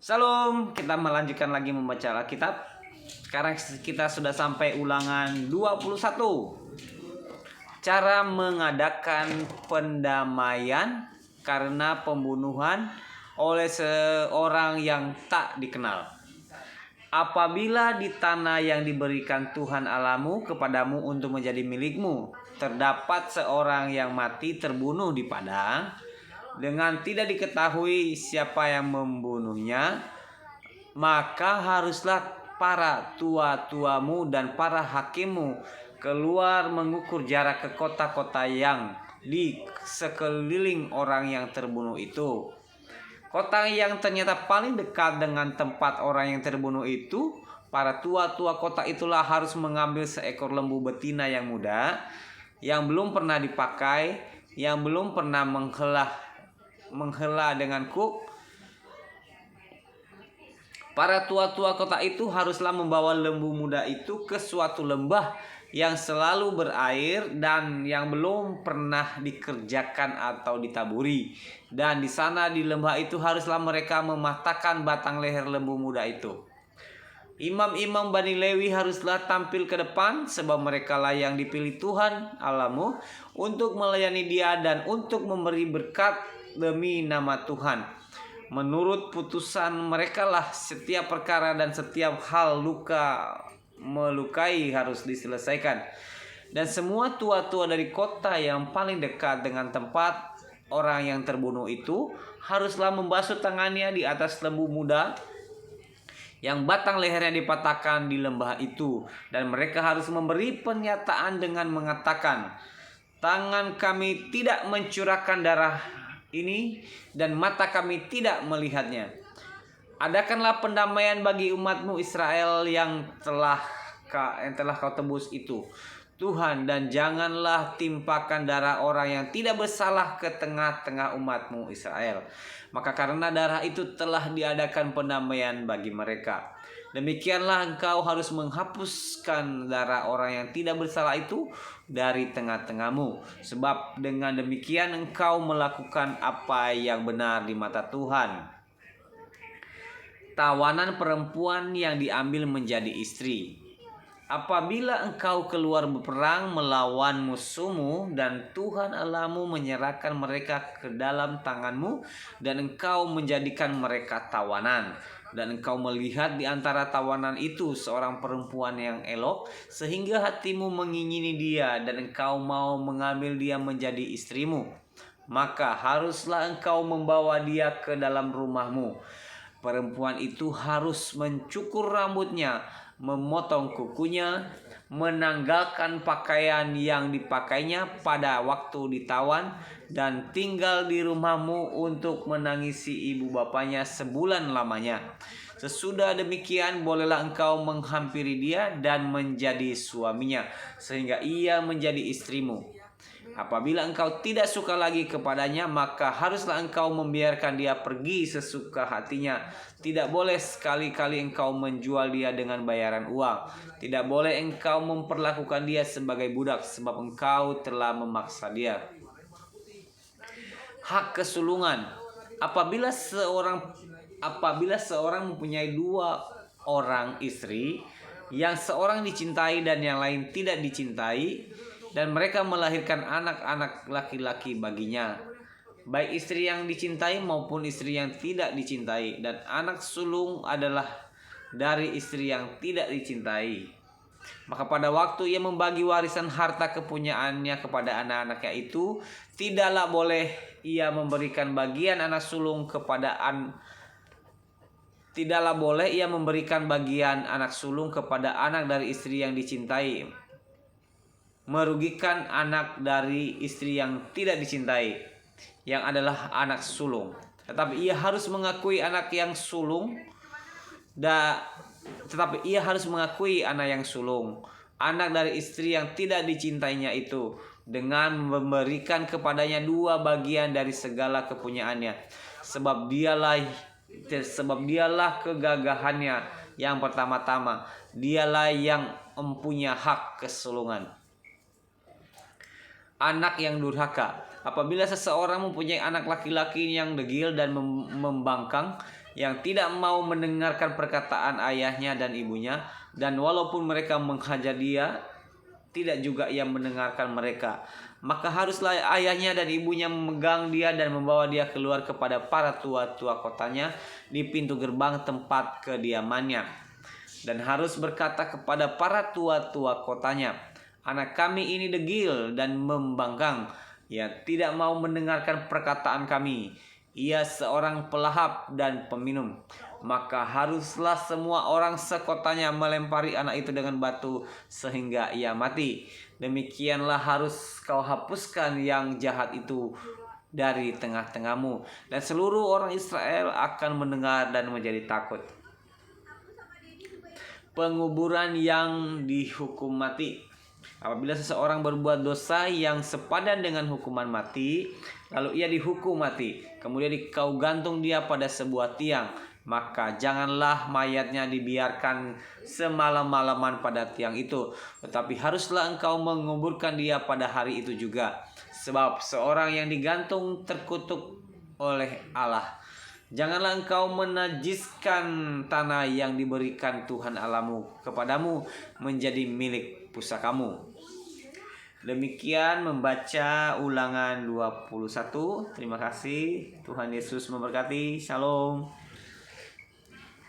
Salam, kita melanjutkan lagi membaca Alkitab. Sekarang kita sudah sampai ulangan 21. Cara mengadakan pendamaian karena pembunuhan oleh seorang yang tak dikenal. Apabila di tanah yang diberikan Tuhan Allahmu kepadamu untuk menjadi milikmu, terdapat seorang yang mati terbunuh di padang, dengan tidak diketahui siapa yang membunuhnya, maka haruslah para tua-tuamu dan para hakimmu keluar mengukur jarak ke kota-kota yang di sekeliling orang yang terbunuh itu. Kota yang ternyata paling dekat dengan tempat orang yang terbunuh itu, para tua-tua kota itulah harus mengambil seekor lembu betina yang muda, yang belum pernah dipakai, yang belum pernah menghela dengan kuk. Para tua-tua kota itu haruslah membawa lembu muda itu ke suatu lembah yang selalu berair dan yang belum pernah dikerjakan atau ditaburi. Dan di sana di lembah itu haruslah mereka mematahkan batang leher lembu muda itu. Imam-imam Bani Lewi haruslah tampil ke depan, sebab merekalah yang dipilih Tuhan Allahmu untuk melayani Dia dan untuk memberi berkat demi nama Tuhan. Menurut putusan merekalah setiap perkara dan setiap hal melukai harus diselesaikan. Dan semua tua-tua dari kota yang paling dekat dengan tempat orang yang terbunuh itu haruslah membasuh tangannya di atas lembu muda yang batang lehernya dipatahkan di lembah itu, dan mereka harus memberi pernyataan dengan mengatakan, tangan kami tidak mencurahkan darah ini dan mata kami tidak melihatnya. Adakanlah pendamaian bagi umatmu Israel yang telah kau tebus itu, Tuhan, dan janganlah timpakan darah orang yang tidak bersalah ke tengah-tengah umatmu Israel. Maka karena darah itu telah diadakan pendamaian bagi mereka. Demikianlah engkau harus menghapuskan darah orang yang tidak bersalah itu dari tengah-tengahmu. Sebab dengan demikian engkau melakukan apa yang benar di mata Tuhan. Tawanan perempuan yang diambil menjadi istri. Apabila engkau keluar berperang melawan musuhmu dan Tuhan Allahmu menyerahkan mereka ke dalam tanganmu dan engkau menjadikan mereka tawanan, dan engkau melihat di antara tawanan itu seorang perempuan yang elok sehingga hatimu mengingini dia dan engkau mau mengambil dia menjadi istrimu, maka haruslah engkau membawa dia ke dalam rumahmu. Perempuan itu harus mencukur rambutnya, memotong kukunya, menanggalkan pakaian yang dipakainya pada waktu ditawan, dan tinggal di rumahmu untuk menangisi ibu bapanya sebulan lamanya. Sesudah demikian bolehlah engkau menghampiri dia dan menjadi suaminya, sehingga ia menjadi istrimu. Apabila engkau tidak suka lagi kepadanya, maka haruslah engkau membiarkan dia pergi sesuka hatinya. Tidak boleh sekali-kali engkau menjual dia dengan bayaran uang. Tidak boleh engkau memperlakukan dia sebagai budak, sebab engkau telah memaksa dia. Hak kesulungan. Apabila seorang mempunyai dua orang istri, yang seorang dicintai dan yang lain tidak dicintai, dan mereka melahirkan anak-anak laki-laki baginya, baik istri yang dicintai maupun istri yang tidak dicintai, dan anak sulung adalah dari istri yang tidak dicintai, maka pada waktu ia membagi warisan harta kepunyaannya kepada anak-anaknya itu, tidaklah boleh ia memberikan bagian anak sulung kepada anak dari istri yang dicintai, merugikan anak dari istri yang tidak dicintai, yang adalah anak sulung. Tetapi ia harus mengakui anak yang sulung, anak dari istri yang tidak dicintainya itu, dengan memberikan kepadanya 2 bagian dari segala kepunyaannya, sebab dialah kegagahannya yang pertama-tama, dialah yang mempunyai hak kesulungan. Anak yang durhaka. Apabila seseorang mempunyai anak laki-laki yang degil dan membangkang, yang tidak mau mendengarkan perkataan ayahnya dan ibunya, dan walaupun mereka menghajar dia, tidak juga ia mendengarkan mereka. Maka haruslah ayahnya dan ibunya memegang dia dan membawa dia keluar kepada para tua-tua kotanya di pintu gerbang tempat kediamannya. Dan harus berkata kepada para tua-tua kotanya, anak kami ini degil dan membangkang, ia tidak mau mendengarkan perkataan kami. Ia seorang pelahap dan peminum. Maka haruslah semua orang sekotanya melempari anak itu dengan batu sehingga ia mati. Demikianlah harus kau hapuskan yang jahat itu dari tengah-tengahmu, dan seluruh orang Israel akan mendengar dan menjadi takut. Penguburan yang dihukum mati. Apabila seseorang berbuat dosa yang sepadan dengan hukuman mati, lalu ia dihukum mati, kemudian kau gantung dia pada sebuah tiang, maka janganlah mayatnya dibiarkan semalam-malaman pada tiang itu, tetapi haruslah engkau menguburkan dia pada hari itu juga. Sebab seorang yang digantung terkutuk oleh Allah. Janganlah engkau menajiskan tanah yang diberikan Tuhan Allahmu kepadamu menjadi milik pusakamu. Demikian membaca Ulangan 21. Terima kasih. Tuhan Yesus memberkati. Shalom.